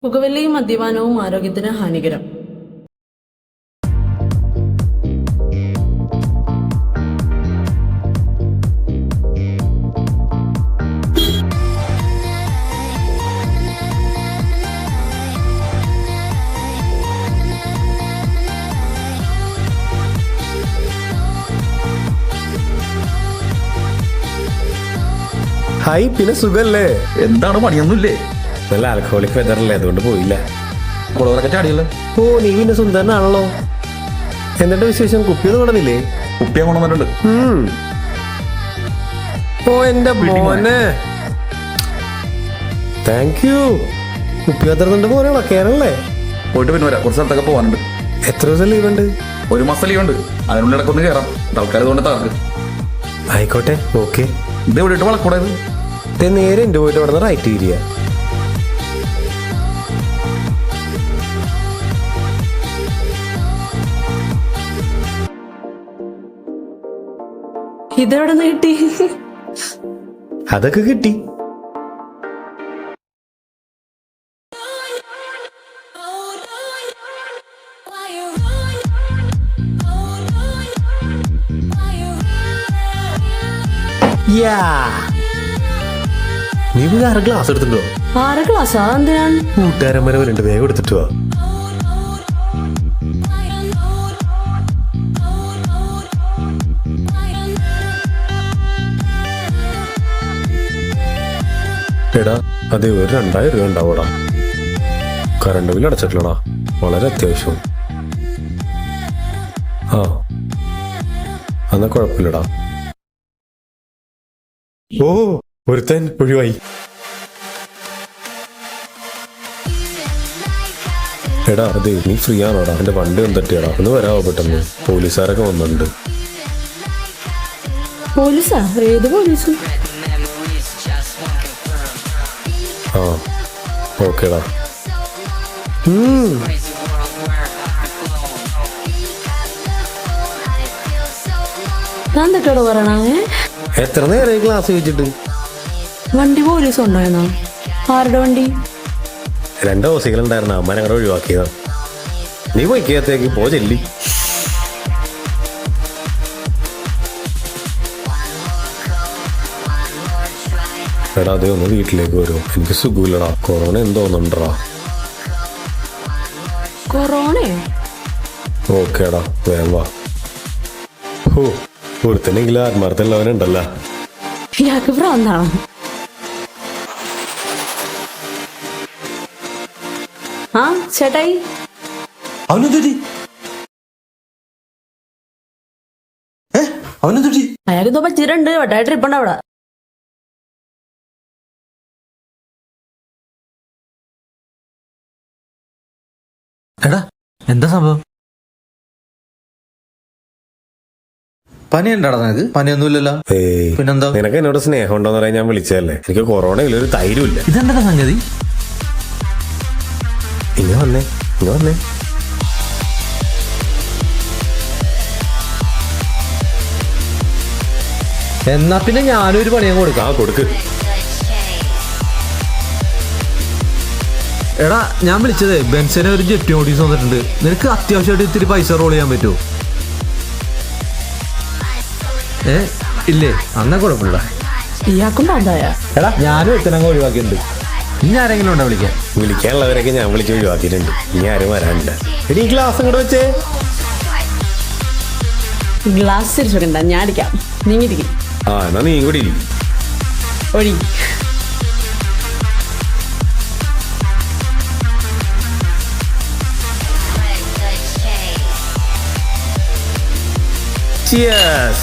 പുകവലിയും മദ്യപാനവും ആരോഗ്യത്തിന് ഹാനികരം. ഹായ്, പിന്നെ സുഖല്ലേ? എന്താണ് പണിയൊന്നുമില്ലേ? നല്ല ആൽക്കഹോളിക് വെതറല്ലേ, അതുകൊണ്ട് പോയില്ല. കുളവരൊക്കെ ചാടിയല്ലോ. ഓ, നീ പിന്നെ സുന്ദരനാണല്ലോ. എന്നിട്ട് വിശേഷം? കുപ്പിയൊന്നും കൊണ്ടുവന്നില്ലേ? കുപ്പിയെ കൊണ്ടുവന്നിട്ടുണ്ട്. ഓ എന്റെ മോനെ, താങ്ക് യു. കുപ്പി പത്രത്തിന്റെ പോലെയാണോ? കേരളല്ലേ? പോയിട്ട് പിന്നെ വരാം. കുറച്ച് സ്ഥലത്തൊക്കെ പോകാനുണ്ട്. എത്ര ദിവസം ലീവ് ഉണ്ട്? 1 മാസം ലീവ് ഉണ്ട്. അതിനുള്ളിൽ ഇടക്കൊന്ന് കയറാം. തൽക്കാലം കൊണ്ട് തകർക്ക്. ആയിക്കോട്ടെ, ഓക്കെ. ഇത് എവിടെ ഇട്ട് വളക്കൂടായത്? നേരെ എൻ്റെ പോയിട്ട് അവിടെ നിന്ന് റൈറ്റ് തിരിയ. ഇതെവിടെ നിന്ന് കിട്ടി? അതൊക്കെ കിട്ടി. നീ പിന്നെ 6 ഗ്ലാസ് എടുത്തിട്ടോ? 6 ഗ്ലാസ്സാ? എന്തിനാണ്? കൂട്ടുകാരൻ വരെ വരുന്നുണ്ട്, വേഗം എടുത്തിട്ട് വാ. എടാ, അതെ, ഒരു 2000 രൂപ ഉണ്ടാവൂടാ. കറണ്ട് ബില്ല് അടച്ചിട്ടില്ലടാ, വളരെ അത്യാവശ്യം. ആ, എന്നാ കുഴപ്പമില്ലടാ. ഓ, ഒരുത്തൻ ഒഴിവായി. എടാ, അതെ, നീ ഫ്രീ ആണോടാ? എന്റെ വണ്ടി ഒന്ന് തട്ടിയടാ, ഒന്ന് വരാമോ പെട്ടെന്ന്? പോലീസുകാരൊക്കെ വന്നിട്ടുണ്ട്. പോലീസാ? ഏത് പോലീസ്? ആ, ഓക്കേടാ. ഞാൻ എന്തൊക്കെയാണോ പറയണേ? എത്ര നേരം ക്ലാസ് വെച്ചിട്ട്? വണ്ടി പോലീസ് ഉണ്ടായിരുന്നോ? ആരുടെ വണ്ടി? 2 ഹോസികളുണ്ടായിരുന്ന അമ്മ ഞങ്ങളുടെ ഒഴിവാക്കിയതാ. നീ പോയിക്കകത്തേക്ക് പോ, ചെല്ലി. എടാ, അതേ, ഒന്ന് വീട്ടിലേക്ക് വരുമോ? എനിക്ക് സുഖമില്ലടാ, കൊറോണ എന്തോന്നുണ്ടടാ. കൊറോണയോ? ഓക്കേടാ, വേഗം വാ. ഓ, ഒരുത്തനെങ്കിലും ആത്മാർത്ഥമുള്ളവനുണ്ടല്ലോ. ഇയാൾക്ക് ഭ്രാന്താണോ? ആ ചേട്ടായി, അവനെന്തുറ്റി? അവനെന്തുറ്റി? അയാൾക്ക് എന്തോ പറ്റിയിട്ടുണ്ട്. വട്ടായ ട്രിപ്പുണ്ട് അവിടെ. എടാ, എന്താ സംഭവം? പനി ഉണ്ടാടാ നിനക്ക്? പനിയൊന്നുമില്ലല്ലോ. പിന്നെന്താ? നിനക്ക് എന്നോട് സ്നേഹം ഉണ്ടോന്ന് പറയാൻ ഞാൻ വിളിച്ചതല്ലേ. എനിക്ക് കൊറോണയിൽ ഒരു ധൈര്യം ഇല്ല. ഇതെന്താ സംഗതി? ഇങ്ങ വന്നേ, ഇങ്ങ വന്നേ. എന്നാ പിന്നെ ഞാനൊരു പണിയും കൊടുക്കാം. ആ, കൊടുക്ക്. എടാ, ഞാൻ വിളിച്ചതേ ബെൻസിന് ഒരു ജെറ്റ് നോട്ടീസ് വന്നിട്ടുണ്ട്. നിനക്ക് അത്യാവശ്യമായിട്ട് ഇത്തിരി പൈസ റോൾ ചെയ്യാൻ പറ്റുമോ? ഇല്ലേ? അന്നാ കുഴപ്പമില്ല. ഇയാൾക്കും ഭ്രാന്തായ? എടാ, ഞാനും ഒരുത്തനങ്ങ് ഒഴിവാക്കിയിട്ടുണ്ട്. ഇനി ആരെങ്കിലും ഉണ്ടോ വിളിക്കാൻ? വിളിക്കാനുള്ളവരൊക്കെ ഞാൻ വിളിച്ച് ഒഴിവാക്കിയിട്ടുണ്ട്. ഇനി ആരും വരാനില്ല. ഇനി ഗ്ലാസ് ഇങ്ങോട്ട് വെച്ചേ. ഗ്ലാസ് തിരിച്ചു വെക്കണ്ട, ഞാൻ അടിക്കാം. നീങ്ങിരിക്കും. ആ, എന്നാ നീ കൂടി ഇരി. ഒഴി. Cheers.